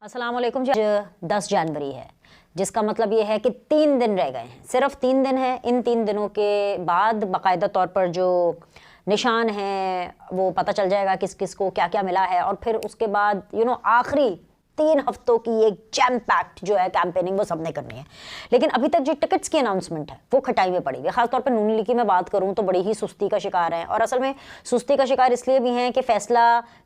अस्सलाम वालेकुम जी। 10 जनवरी है, जिसका मतलब ये है कि 3 दिन रह गए हैं, सिर्फ 3 दिन है। इन 3 दिनों के बाद बाकायदा तौर पर जो निशान है वो पता चल जाएगा किस किस को क्या क्या मिला है, और फिर उसके बाद आखिरी 3 हफ्तों की एक जैम पैक्ट जो है कैंपेनिंग वो सबने करनी है। लेकिन अभी तक जो टिकट्स की अनाउंसमेंट है वो खटाई में पड़ी है। खासतौर पर नून लीग की मैं बात करूं तो बड़ी ही सुस्ती का शिकार है, और असल में सुस्ती का शिकार इसलिए भी हैं कि फैसला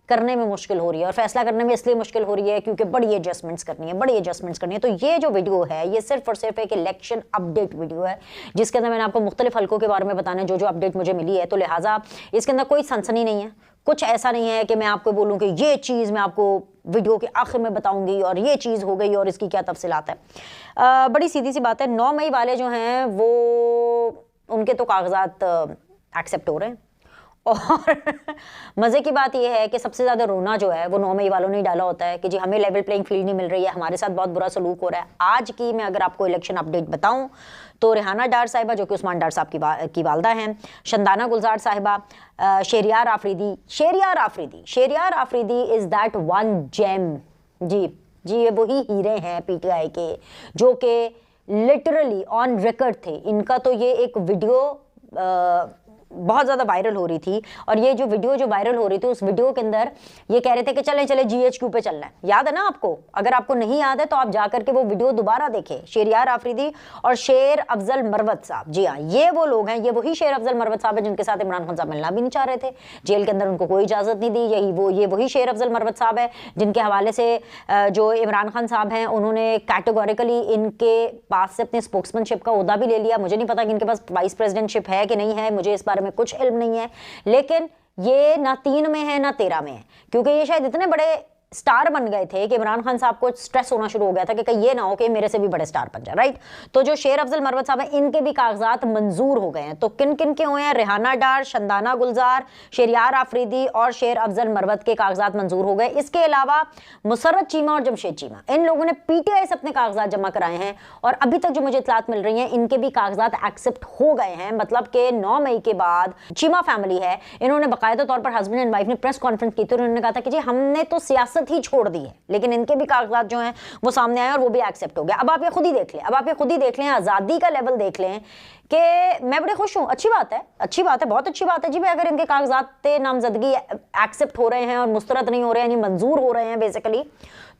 करने में मुश्किल हो रही है, और फैसला करने में इसलिए मुश्किल हो रही है क्योंकि बड़ी एडजस्टमेंट्स करनी है। तो ये जो वीडियो है ये सिर्फ और सिर्फ एक इलेक्शन अपडेट वीडियो है, जिसके अंदर मैंने आपको मुख्तलिफ हल्कों के बारे में बताना है जो अपडेट मुझे मिली है। तो लिहाजा इसके अंदर कोई सनसनी नहीं है, कुछ ऐसा नहीं है कि मैं आपको बोलूं कि ये चीज़ मैं आपको वीडियो के आखिर में बताऊंगी और ये चीज़ हो गई और इसकी क्या तफसीलात है। बड़ी सीधी सी बात है, 9 मई वाले जो हैं वो उनके तो कागजात एक्सेप्ट हो रहे हैं, और मज़े की बात यह है कि सबसे ज़्यादा रोना जो है वो 9 मई वालों ने डाला होता है कि जी हमें लेवल प्लेइंग फील्ड नहीं मिल रही है, हमारे साथ बहुत बुरा सलूक हो रहा है। आज की मैं अगर आपको इलेक्शन अपडेट बताऊं तो रेहाना डार साहिबा जो कि उस्मान डार साहब की वालदा हैं, Shandana Gulzar Sahiba, Shehryar Afridi is that one gem. जी ये वही हीरे हैं पीटीआई के जो कि लिटरली ऑन रिकॉर्ड थे। इनका तो ये एक वीडियो बहुत ज़्यादा वायरल हो रही थी, और ये जो वीडियो जो वायरल हो रही थी उस वीडियो के अंदर ये कह रहे थे कि चले जीएचक्यू पे चलना है। याद है ना आपको? अगर आपको नहीं याद है तो आप जाकर के वो वीडियो दोबारा देखें। शहरियार आफरीदी और शेर अफजल मरवत साहब, जी हाँ ये वो लोग हैं, ये वही शेर अफजल मरवत साहब है जिनके साथ इमरान खान साहब मिलना भी नहीं चाह रहे थे, जेल के अंदर उनको कोई इजाज़त नहीं दी। ये वही शेर अफजल मरवत साहब है जिनके हवाले से जो इमरान खान साहब हैं उन्होंने कैटेगोरिकली इनके पास से अपने स्पोक्समैनशिप का ओहदा भी ले लिया। मुझे नहीं पता कि इनके पास वाइस प्रेसिडेंटशिप है कि नहीं है, मुझे इस बारे में कुछ इल्म नहीं है, लेकिन ये ना 3 में है ना 13 में है, क्योंकि ये शायद इतने बड़े स्टार बन गए थे कि इमरान खान साहब को स्ट्रेस होना शुरू हो गया था कि कहीं ये ना हो कि मेरे से भी बड़े स्टार बन जाए, राइट। तो जो शेर अफजल मरवत साहब हैं इनके भी कागजात मंजूर हो गए हैं। तो किन किन के हुए हैं? रेहाना डार, शंदाना गुलजार, शहरियार आफरीदी और शेर अफजल मरवत के कागजात मंजूर हो गए। इसके अलावा मुसर्रत चीमा और जमशेद चीमा, इन लोगों ने पीटीआई से अपने कागजात जमा कराए हैं, और अभी तक जो मुझे इतलात मिल रही हैं इनके भी कागजात एक्सेप्ट हो गए हैं। मतलब कि 9 मई के बाद चीमा फैमिली है, इन्होंने बाकायदा तौर पर हस्बैंड एंड वाइफ ने प्रेस कॉन्फ्रेंस की थी, उन्होंने कहा था कि जी हमने तो सियासत ही छोड़ दी है, लेकिन इनके भी कागजात जो हैं वो सामने आए और वो भी एक्सेप्ट हो गया। अब आप ये खुद ही देख लें, आज़ादी का लेवल देख लें कि मैं बड़े खुश हूँ। अच्छी बात है, बहुत अच्छी बात है जी भाई, अगर इनके कागजात नामजदगी एक्सेप्ट हो रहे हैं और मुस्तरद नहीं हो रहे हैं, यानी मंजूर हो रहे हैं बेसिकली,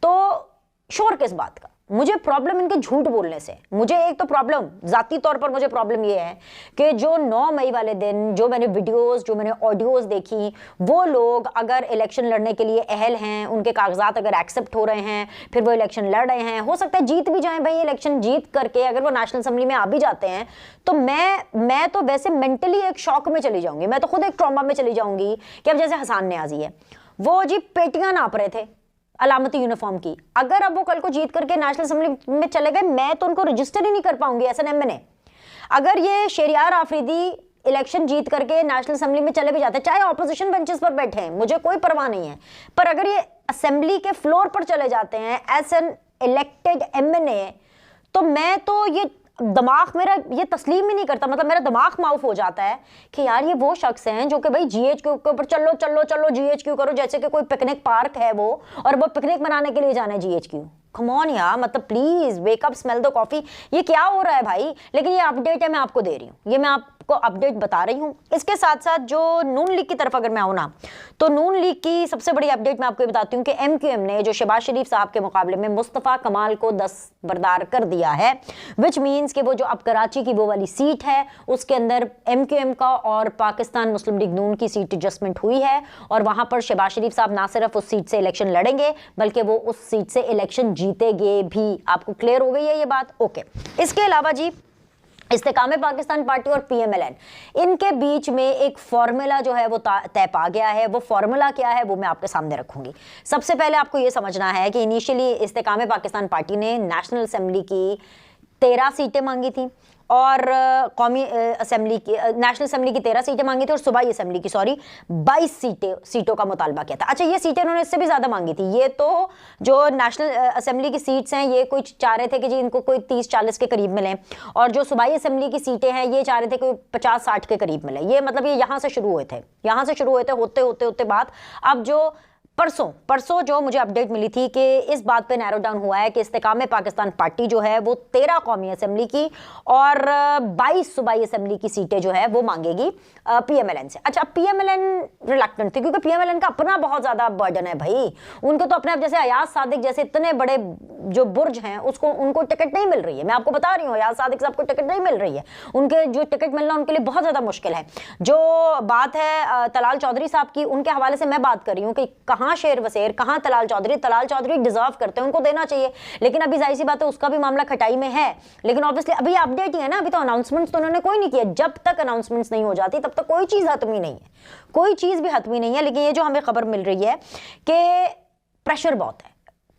तो शोर किस बात का? मुझे प्रॉब्लम इनके झूठ बोलने से, मुझे एक तो प्रॉब्लम जाती तौर पर मुझे प्रॉब्लम ये है कि जो 9 मई वाले दिन जो मैंने वीडियोस जो मैंने ऑडियोज देखी, वो लोग अगर इलेक्शन लड़ने के लिए अहल हैं, उनके कागजात अगर एक्सेप्ट हो रहे हैं, फिर वो इलेक्शन लड़ रहे हैं, हो सकता है जीत भी जाएं भाई। इलेक्शन जीत करके अगर वो नेशनल असेंबली में आ भी जाते हैं तो मैं तो वैसे मेंटली एक शॉक में चली जाऊंगी, मैं तो खुद एक ट्रॉमा में चली जाऊंगी कि अब जैसे हसान न्याजी है, वो जी पेटियां नाप रहे थे अलामती यूनिफॉर्म की, अगर अब वो कल को जीत करके नेशनल असेंबली में चले गए, मैं तो उनको रजिस्टर ही नहीं कर पाऊंगी एसएनएम में। अगर ये शहरियार आफरीदी इलेक्शन जीत करके नेशनल असेंबली में चले भी जाते, चाहे ऑपोजिशन बेंचेस पर बैठे हैं, मुझे कोई परवाह नहीं है, पर अगर ये असेंबली के फ्लोर पर चले जाते हैं एज एन इलेक्टेड एमएनए, तो मैं तो ये दिमाग मेरा ये तस्लीम ही नहीं करता, मतलब मेरा दिमाग माउफ हो जाता है कि यार ये वो शख्स हैं जो कि भाई जीएचक्यू के ऊपर चलो जीएचक्यू करो, जैसे कि कोई पिकनिक पार्क है वो, और वो पिकनिक मनाने के लिए जाना है जीएचक्यू। कम ऑन यार, मतलब please wake up, smell the coffee, ये क्या हो रहा है भाई? लेकिन ये अपडेट है, मैं आपको दे रही हूँ, ये मैं आपको अपडेट बता रही हूँ। इसके साथ साथ जो नून लीग की तरफ अगर मैं आऊँ ना, तो नून लीग की सबसे बड़ी अपडेट मैं आपको बताती हूँ कि एमक्यूएम ने जो शहबाज शरीफ साहब के मुकाबले में मुस्तफ़ा कमाल को 10 बरदार कर दिया है, विच मीन्स कि वो जो अब कराची की वो वाली सीट है उसके अंदर एमक्यूएम का और पाकिस्तान मुस्लिम लीग नून की सीट एडजस्टमेंट हुई है, और वहां पर शहबाज शरीफ साहब ना सिर्फ उस सीट से इलेक्शन लड़ेंगे बल्कि वो उस सीट से इलेक्शन जीतेंगे भी। आपको क्लियर हो गई है ये बात? ओके। इसके अलावा जी इस्तेकाम पाकिस्तान पार्टी और पीएमएलएन, इनके बीच में एक फॉर्मूला जो है वो तय पा गया है। वो फॉर्मूला क्या है वो मैं आपके सामने रखूंगी। सबसे पहले आपको ये समझना है कि इनिशियली इस्तेकाम पाकिस्तान पार्टी ने नेशनल असेंबली की 13 सीटें मांगी थी, और कौमी असेंबली की नेशनल असेंबली की 13 सीटें मांगी थी, और सूबाई असेंबली की 22 सीटों का मुतालबा किया था। अच्छा, ये सीटें उन्होंने इससे भी ज़्यादा मांगी थी। ये तो जो नेशनल असेंबली की सीट्स हैं ये कोई चाह रहे थे कि जी इनको कोई 30-40 के करीब मिलें, और जो सूबाई असेंबली की सीटें हैं ये चाह रहे थे कोई 50-60 के करीब मिले। ये मतलब ये यहाँ से शुरू हुए थे, होते बात अब जो परसों जो मुझे अपडेट मिली थी कि इस बात पे नैरो डाउन हुआ है कि इस्तेकाम पाकिस्तान पार्टी जो है वो 13 कौमी असेंबली की और 22 सूबाई असेंबली की सीटें जो है वो मांगेगी पीएमएलएन से। अच्छा, पीएमएलएन रिलक्टेंट थी क्योंकि पीएमएलएन का अपना बहुत ज्यादा बर्डन है भाई, उनको तो अपने आप जैसे अयाज सादिक जैसे इतने बड़े जो बुर्ज हैं उसको उनको टिकट नहीं मिल रही है। मैं आपको बता रही हूँ, अयाज सादिक साहब को टिकट नहीं मिल रही है, उनके जो टिकट मिलना उनके लिए बहुत ज्यादा मुश्किल है। जो बात है तलाल चौधरी साहब की, उनके हवाले से मैं बात कर रही हूँ कि कहाँ शेर वसेर, कहाँ तलाल चौधरी डिजर्व करते हैं, उनको देना चाहिए। लेकिन अभी जाहिर सी बात है उसका भी मामला खटाई में है, लेकिन ऑब्वियसली अभी अपडेट ही है ना, अभी तो अनाउंसमेंट्स तो उन्होंने कोई नहीं किया। जब तक अनाउंसमेंट्स नहीं हो जाती तब तक कोई चीज हतमी नहीं है, कोई चीज भी हतमी नहीं है। लेकिन ये जो हमें खबर मिल रही है कि प्रेशर बहुत है।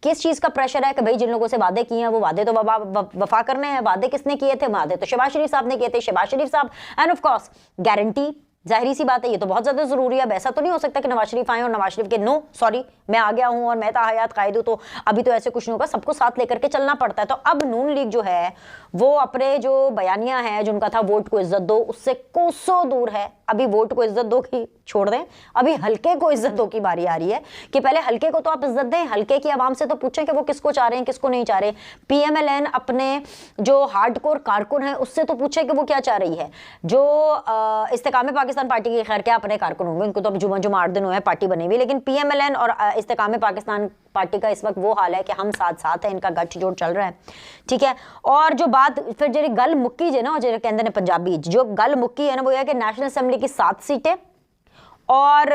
किस चीज का प्रेशर है कि भाई जिन लोगों से वादे किए हैं वो वादे तो वफा करने हैं। वादे किसने किए थे? वादे तो शहबाज शरीफ साहब ने किए थे, शहबाज शरीफ साहब। एंड ऑफ कोर्स गारंटी, जाहिर सी बात है ये तो बहुत ज्यादा जरूरी है। अब ऐसा तो नहीं हो सकता कि नवाज शरीफ आए और नवाज शरीफ के नो सॉरी मैं आ गया हूं और मैं ताहयात कायद हूं, तो अभी तो ऐसे कुछ नहीं होगा, सबको साथ लेकर के चलना पड़ता है। तो अब नून लीग जो है वो अपने जो बयानिया है जिनका था वोट को इज्जत दो, उससे कोसों दूर है। अभी वोट को इज्जत दो की छोड़ दें, अभी हल्के को इज्जत दो की बारी आ रही है कि पहले हल्के को तो आप इज्जत दें, हल्के की आवाम से तो पूछें कि वो किसको चाह रहे हैं किसको नहीं चाह रहे। पीएमएलएन अपने जो हार्डकोर कारकुन है उससे तो पूछे कि वो क्या चाह रही है। जो इस्तेकाम पाकिस्तान पार्टी के खैर क्या अपने कारकुन होंगे, उनको तो अब जुमा 8 दिन हुए हैं पार्टी बनी हुई, लेकिन पीएमएलएन और इस्तेकाम पाकिस्तान पार्टी का इस वक्त वो हाल है कि हम साथ साथ हैं, इनका गठजोड़ चल रहा है, ठीक है। और जो बात फिर जी गल मुक्की जे ना जो कहते हैं पंजाबी, जो गल मुक्की है ना वो है कि नेशनल असेंबली की 7 सीटें और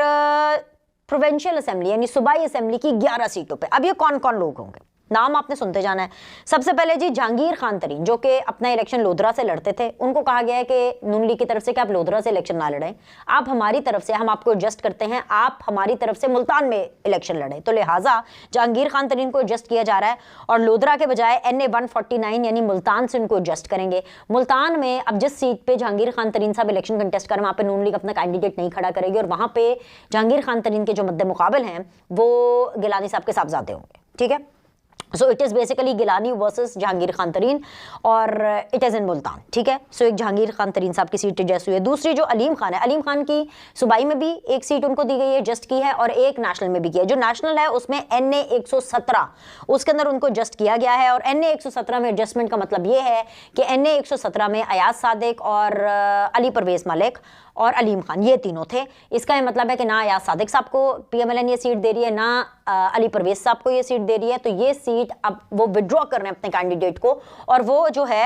प्रोविंशियल असेंबली यानी सूबाई असेंबली की 11 सीटों पे। अब ये कौन कौन लोग होंगे, नाम आपने सुनते जाना है। सबसे पहले जी जहांगीर खान तरीन जो कि अपना इलेक्शन लोधरा से लड़ते थे, उनको कहा गया है कि नून लीग की तरफ से कि आप लोधरा से इलेक्शन ना लड़ें, आप हमारी तरफ से, हम आपको एडजस्ट करते हैं, आप हमारी तरफ से मुल्तान में इलेक्शन लड़ें। तो लिहाजा जहांगीर खान तरीन को एडजस्ट किया जा रहा है और लोधरा के बजाय NA 149 यानी मुल्तान से उनको एडजस्ट करेंगे। मुल्तान में अब जिस सीट पे जहांगीर खान तरीन साहब इलेक्शन कंटेस्ट करें वहां पे नून लीग अपना कैंडिडेट नहीं खड़ा करेगी और वहां पे जहांगीर खान तरीन के जो मद्दे मुकाबिल हैं वो गिलानी साहब के साहबजादे होंगे, ठीक है। So it is basically Gilani versus Jahangir Khan Tareen और इट इज़ इन मुल्तान, ठीक है। सो एक जहांगीर खान तरीन साहब की सीट एडजस्ट हुई है। दूसरी जो अलीम खान है, अलीम खान की सूबाई में भी एक सीट उनको दी गई है, एडजस्ट की है, और एक नेशनल में भी किया है। जो नेशनल है उसमें NA 117 उसके अंदर उनको एडजस्ट किया गया है और NA 117 में एडजस्टमेंट का मतलब ये है कि NA 117 में अयाज सादिक और अली परवेज मलिक और अलीम खान ये तीनों थे। इसका ये मतलब है कि ना अयाज सादिक साहब को पीएमएलएन ये सीट दे रही है, ना अली परवेज साहब को ये सीट दे रही है। तो ये सीट अब वो विड्रॉ कर रहे हैं अपने कैंडिडेट को और वो जो है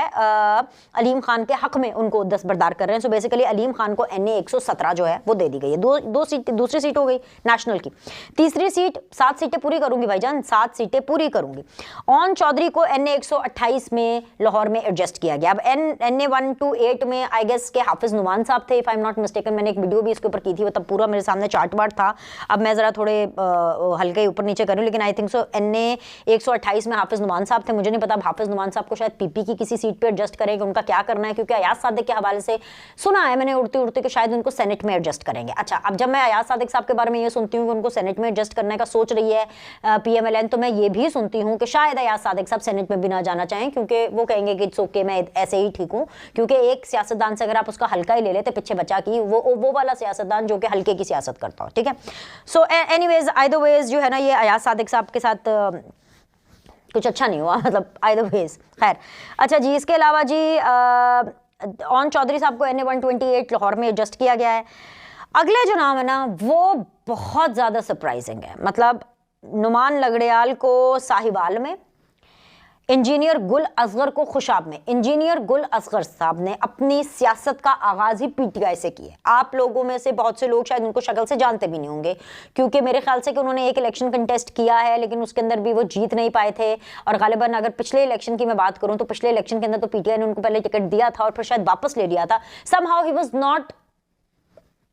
अलीम खान के हक में उनको दस्तबरदार कर रहे हैं। सो बेसिकली अलीम खान को NA 117 जो है वो दे दी गई है। दो सीट, दूसरी सीट हो गई नेशनल की। तीसरी सीट, 7 सीटें पूरी करूंगी भाईजान, 7 सीटें पूरी करूंगी। ओन चौधरी को NA 128 में लाहौर में एडजस्ट किया गया। अब NA 128 में आई गेस के हाफिज नुमान साहब थे, if I am not mistaken. मैंने एक वीडियो भी इसके ऊपर की थी, वो तब पूरा मेरे सामने चार्ट वार्ट था। अब मैं जरा थोड़े हल्के ऊपर नीचे कर रही हूँ, लेकिन आई थिंक सो NA 128 में हाफिज नुमान साहब थे। मुझे नहीं पता हाफिज नुमान साहब को शायद PP की किसी सीट पे एडजस्ट करेंगे, उनका क्या करना है, क्योंकि अयाज सादिक के हवाले से सुना है मैंने उड़ते उड़ते कि शायद उनको सेनेट में एडजस्ट करेंगे। अच्छा, अब जब मैं अयाज सादिक साहब के बारे में ये सुनती हूँ कि उनको सेनेट में एडजस्ट करने का सोच रही है पीएमएलएन, तो मैं ये भी सुनती हूँ कि शायद अयाज सादिक साहब सेनेट में भी ना जाना चाहें, क्योंकि वो कहेंगे कि इट्स ओके मैं ऐसे ही ठीक हूँ। क्योंकि एक सियासतदान से अगर आप उसका हल्का ही ले लेते पीछे बचा की, वो वाला सियासतदान जो कि हल्के की सियासत करता हो, ठीक है। सो एनीवेज आइदर वेज जो है ना ये अयाज सादिक साहब के साथ कुछ अच्छा नहीं हुआ, मतलब आइदर वेज। खैर अच्छा जी, इसके अलावा जी ओन चौधरी साहब को NA 128 लाहौर में एडजस्ट किया गया है। अगले जो नाम है ना वो बहुत ज़्यादा सरप्राइजिंग है। मतलब नुमान लगड़ियाल को साहिवाल में, इंजीनियर गुल असगर को खुशाब में। इंजीनियर गुल असगर साहब ने अपनी सियासत का आगाज ही PTI से किया। आप लोगों में से बहुत से लोग शायद उनको शक्ल से जानते भी नहीं होंगे, क्योंकि मेरे ख्याल से कि उन्होंने एक इलेक्शन कंटेस्ट किया है लेकिन उसके अंदर भी वो जीत नहीं पाए थे। और गालिबन अगर पिछले इलेक्शन की मैं बात करूं तो पिछले इलेक्शन के अंदर तो PTI ने उनको पहले टिकट दिया था और फिर शायद वापस ले लिया था। Somehow he was not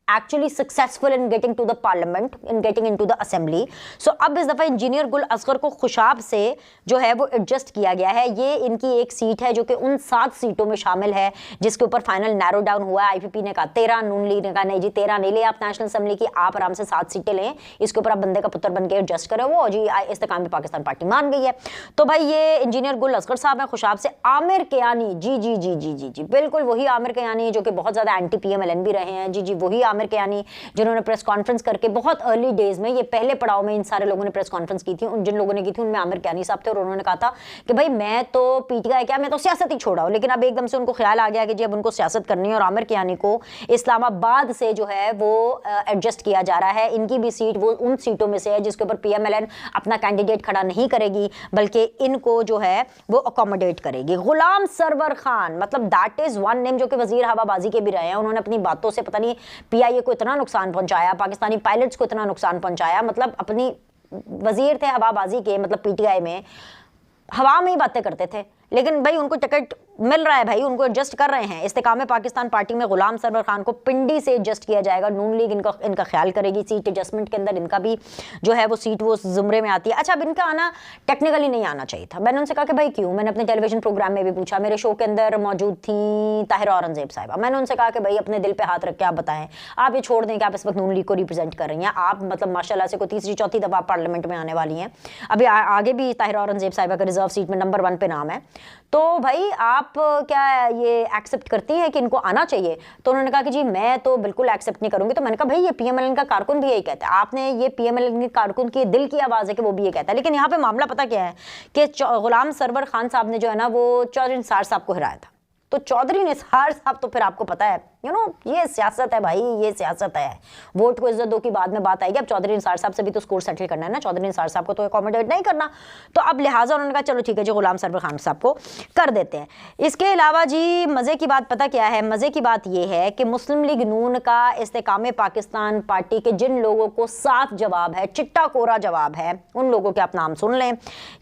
actually successful in getting to the parliament, in getting into the assembly. So अब इस दफा इंजीनियर गुल असगर को खुशाब से जो है वो एडजस्ट किया गया है। ये इनकी एक सीट है जो कि उन 7 सीटों में शामिल है जिसके ऊपर फाइनल नैरो डाउन हुआ है। IPP ने कहा 13, नून लीग ने कहा नहीं जी 13 नहीं ले आप नेशनल असेंबली की, आप आराम से 7 सीटें लें, इसके ऊपर आप बंदे का पुत्र बन के एडजस्ट करें। वो जी इस्तेकाम पाकिस्तान पार्टी मान गई है। तो भाई ये इंजीनियर गुल असगर साहब है खुशाब से। आमिर कियानी, जी जी जी जी जी जी बिल्कुल वही आमिर कियानी जो कि बहुत ज्यादा एंटी PMLN भी रहे हैं। जी जी वही आमिर आमिर कियानी, जिन्होंने प्रेस कॉन्फ्रेंस करके बहुत अर्ली डेज में, ये पहले पड़ाव में इन सारे लोगों ने प्रेस कॉन्फ्रेंस की थी, उन जिन लोगों ने की थी उनमें आमिर कियानी साहब थे, और उन्होंने कहा था कि भाई मैं तो पीटीआई क्या, मैं तो सियासत ही छोड़ा हूं। लेकिन अब एकदम से उनको ख्याल आ गया कि जी अब उनको सियासत करनी है, और आमिर कियानी को इस्लामाबाद से जो है वो एडजस्ट किया जा रहा है। इनकी भी सीट वो उन सीटों में से है जिसके ऊपर पीएमएलएन अपना कैंडिडेट खड़ा नहीं करेगी, बल्कि इनको जो है वो अकोमोडेट करेगी। गुलाम सरवर खान, मतलब दैट इज वन नेम जो कि वजीर हवाबाजी के भी रहे हैं। उन्होंने अपनी बातों से पता नहीं पीआईए को इतना नुकसान पहुंचाया, पाकिस्तानी पायलट्स को इतना नुकसान पहुंचाया, मतलब अपनी वजीर थे हवाबाजी के, मतलब पीटीआई में हवा में ही बातें करते थे। लेकिन भाई उनको टिकट मिल रहा है, भाई उनको एडजस्ट कर रहे हैं। इस्तेकाम पाकिस्तान पार्टी में गुलाम सरवर खान को पिंडी से एडजस्ट किया जाएगा। नून लीग इनका ख्याल करेगी। सीट एडजस्टमेंट के अंदर इनका भी जो है वो सीट वो जुमरे में आती है। अच्छा, अब इनका आना टेक्निकली नहीं आना चाहिए था। मैंने उनसे कहा कि भाई क्यों, मैंने अपने टेलीविजन प्रोग्राम में भी पूछा, मेरे शो के अंदर मौजूद थी ताहिरा औरंगजेब साहिबा। मैंने उनसे कहा कि भाई अपने दिल पे हाथ रख के आप बताएं, आप ये छोड़ दें कि आप इस वक्त नून लीग को रिप्रेजेंट कर रही हैं। आप मतलब माशाल्लाह से कोई तीसरी चौथी दफा पार्लियामेंट में आने वाली हैं। अभी आगे भी ताहिरा औरंगजेब साहिबा का रिजर्व सीट में नंबर 1 पे नाम है। तो भाई आप क्या ये एक्सेप्ट करती हैं कि इनको आना चाहिए? तो उन्होंने कहा कि जी मैं तो बिल्कुल एक्सेप्ट नहीं करूंगी। तो मैंने कहा भाई ये पीएमएलएन का कारकुन भी यही कहता है, आपने ये पीएमएलएन के कारकुन की दिल की आवाज़ है कि वो भी ये कहता है। लेकिन यहाँ पे मामला पता क्या है कि गुलाम सरवर खान साहब ने जो है ना वो चौधरी निसार साहब को हराया था। तो चौधरी निसार साहब तो फिर आपको पता है ये सियासत है भाई, ये सियासत है। वोट को इज्जत दो की बाद में बात आएगी। अब चौधरी निसार साहब से भी तो स्कोर सेटल करना है ना, चौधरी निसार साहब को तो अकोमोडेट नहीं करना। तो अब लिहाजा उन्होंने कहा चलो ठीक है जी गुलाम सरवर खान साहब को कर देते हैं। इसके अलावा जी मज़े की बात पता क्या है? मज़े की बात यह है कि मुस्लिम लीग नून का इस्तेकाम पाकिस्तान पार्टी के जिन लोगों को साफ जवाब है, चिट्टा कोरा जवाब है, उन लोगों के आप नाम सुन लें।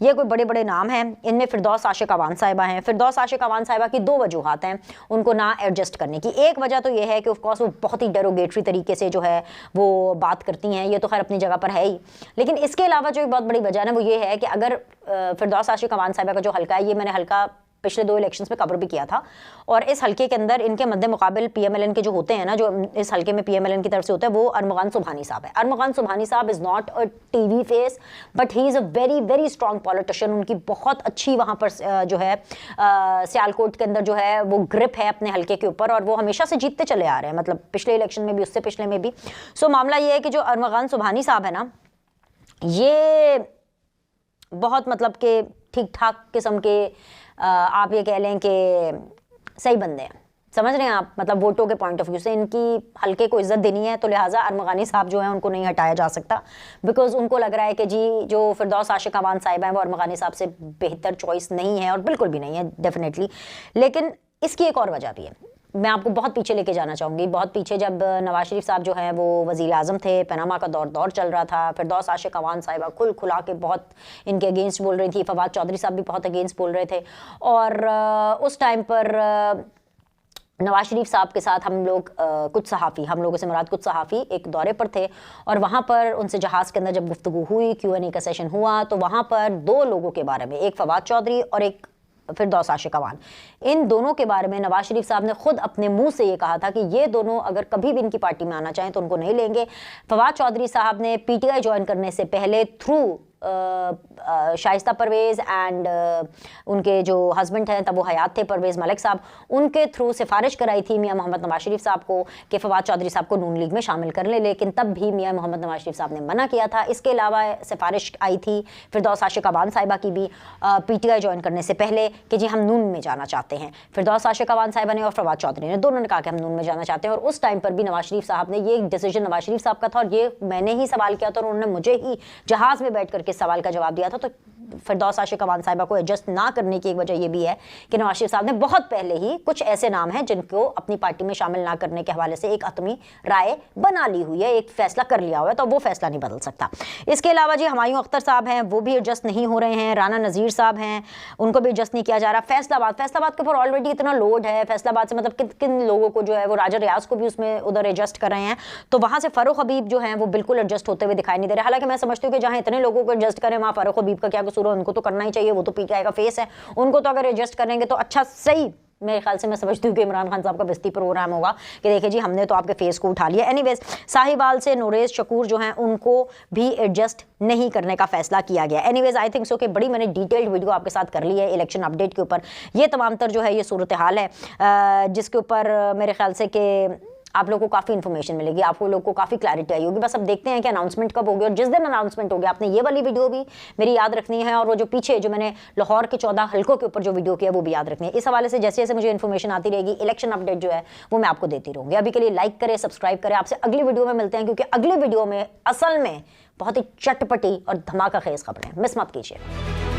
ये कोई बड़े बड़े नाम हैं। इनमें फिरदौस आशिक अवान साहिबा हैं। फिरदौस आशिक अवान साहिबा की 2 वजूहात हैं उनको ना एडजस्ट करने की। एक वजह तो यह है कि ऑफकोर्स वो बहुत ही डेरोगेटरी तरीके से जो है वो बात करती हैं, ये तो खैर अपनी जगह पर है ही। लेकिन इसके अलावा जो एक बहुत बड़ी वजह है वो ये है कि अगर फिरदौस आशिक अवान साहिबा का जो हल्का है, ये मैंने हल्का पिछले 2 इलेक्शंस में कवर भी किया था, और इस हल्के के अंदर इनके मद्दे मुकाबिल पीएमएलएन के जो होते हैं ना, जो इस हल्के में पीएमएलएन की तरफ से होता है, वो अरमगान सुबहानी साहब है। अरमगान सुबहानी साहब is not a TV face, but he is a very very strong politician. उनकी बहुत अच्छी वहाँ पर जो है सियालकोट के अंदर जो है वो ग्रिप है अपने हल्के के ऊपर, और वो हमेशा से जीतते चले आ रहे हैं, मतलब पिछले इलेक्शन में भी, उससे पिछले में भी। सो मामला ये है कि जो अरमगान सुबहानी साहब है ना, ये बहुत मतलब के ठीक ठाक किस्म के आप ये कह लें कि सही बंदे हैं, समझ रहे हैं आप, मतलब वोटों के पॉइंट ऑफ व्यू से इनकी हल्के को इज्जत देनी है। तो लिहाजा अरमगानी साहब जो है उनको नहीं हटाया जा सकता, बिकॉज उनको लग रहा है कि जी जो फिरदौस आशिक अवान साहिबा हैं वो अरमगानी साहब से बेहतर चॉइस नहीं है, और बिल्कुल भी नहीं है डेफिनेटली। लेकिन इसकी एक और वजह भी है। मैं आपको बहुत पीछे लेके जाना चाहूँगी, बहुत पीछे, जब नवाज शरीफ साहब जो हैं वो वज़ीर आज़म थे, पनामा का दौर चल रहा था, फिरदौस आशिक अवान साहिबा खुला के बहुत इनके अगेंस्ट बोल रही थी, फवाद चौधरी साहब भी बहुत अगेंस्ट बोल रहे थे, और उस टाइम पर नवाज शरीफ साहब के साथ हम लोग कुछ सहाफ़ी, हम लोगों से मुराद कुछ सहाफ़ी एक दौरे पर थे, और वहाँ पर उनसे जहाज़ के अंदर जब गुफ्तगू हुई, Q&A का सेशन हुआ, तो वहाँ पर 2 लोगों के बारे में, एक फवाद चौधरी और एक फिरदौस आशिक अवान, इन दोनों के बारे में नवाज शरीफ साहब ने खुद अपने मुंह से ये कहा था कि ये दोनों अगर कभी भी इनकी पार्टी में आना चाहें तो उनको नहीं लेंगे। फवाद चौधरी साहब ने पीटीआई ज्वाइन करने से पहले थ्रू शाइस्ता परवेज़ एंड उनके जो हस्बैंड हैं तब वो हयात थे, परवेज़ मलिक साहब, उनके थ्रू सिफारिश कराई थी मियां मोहम्मद नवाज शरीफ साहब को कि फवाद चौधरी साहब को नून लीग में शामिल कर ले, लेकिन तब भी मियां मोहम्मद नवाज शरीफ साहब ने मना किया था। इसके अलावा सिफारिश आई थी फिरदौस आशिक अवान साहिबा की भी पीटीआई ज्वाइन करने से पहले कि जी हम नून में जाना चाहते हैं। फिरदौस आशिक अवान साहिबा ने और फवाद चौधरी ने, दोनों ने कहा कि हम नून में जाना चाहते हैं, और उस टाइम पर भी नवाज शरीफ साहब ने, ये डिसीजन नवाज शरीफ साहब का था, और ये मैंने ही सवाल किया था, और उन्होंने मुझे ही जहाज़ में बैठ करके सवाल का जवाब दिया था। तो फिरदौस आशिक अवान साहिबा को एडजस्ट ना करने की एक वजह यह भी है कि नवाज शरीफ साहब ने बहुत पहले ही कुछ ऐसे नाम हैं जिनको अपनी पार्टी में शामिल ना करने के हवाले से एक हतमी राय बना ली हुई है, एक फैसला कर लिया हुआ है, तो वो फैसला नहीं बदल सकता। इसके अलावा जी हुमायूं अख्तर साहब हैं, वो भी एडजस्ट नहीं हो रहे हैं। राना नज़ीर साहब हैं, उनको भी एडजस्ट नहीं किया जा रहा। फैसलाबाद के ऊपर ऑलरेडी इतना लोड है, फैसलाबाद से मतलब किन किन लोगों को जो है वो राजा रियाज को भी उसमें उधर एडजस्ट कर रहे हैं, तो वहाँ से फ़ारूक हबीब जो हैं वो बिल्कुल एडजस्ट होते हुए दिखाई नहीं दे रहे। हालांकि मैं समझती हूँ कि जहाँ इतने लोगों को एडजस्ट करें वहाँ फ़ारूक हबीब का क्या कसूर है, उनको तो करना ही चाहिए, वो तो पीटीआई का फेस है, उनको तो अगर एडजस्ट करेंगे तो अच्छा सही, मेरे ख्याल से मैं समझती हूँ कि इमरान खान साहब का बेस्ती प्रोग्राम होगा कि देखिए जी हमने तो आपके फेस को उठा लिया। एनीवेज साहिवाल से नोरेज शकूर जो हैं उनको भी एडजस्ट नहीं करने का फैसला किया गया। एनीवेज आई थिंक सो कि बड़ी मैंने डिटेल्ड वीडियो आपके साथ कर ली है इलेक्शन अपडेट के ऊपर। ये तमाम तर जो है ये सूरत हाल है जिसके ऊपर मेरे ख्याल से कि आप लोगों को काफ़ी इन्फॉर्मेशन मिलेगी, आपको लोगों को काफ़ी क्लैरिटी आई होगी। बस अब देखते हैं कि अनाउंसमेंट कब होगी, और जिस दिन अनाउंसमेंट होगी आपने ये वाली वीडियो भी मेरी याद रखनी है, और वो जो पीछे जो मैंने लाहौर के 14 हलकों के ऊपर जो वीडियो किया वो भी याद रखनी है। इस हवाले से जैसे जैसे मुझे इन्फॉर्मेशन आती रहेगी, इलेक्शन अपडेट जो है वो मैं आपको देती रहूँगी। अभी के लिए लाइक करें, सब्सक्राइब करें। आपसे अगली वीडियो में मिलते हैं, क्योंकि अगली वीडियो में असल में बहुत ही चटपटी और धमाका खेज खबरें, मिस मत कीजिए।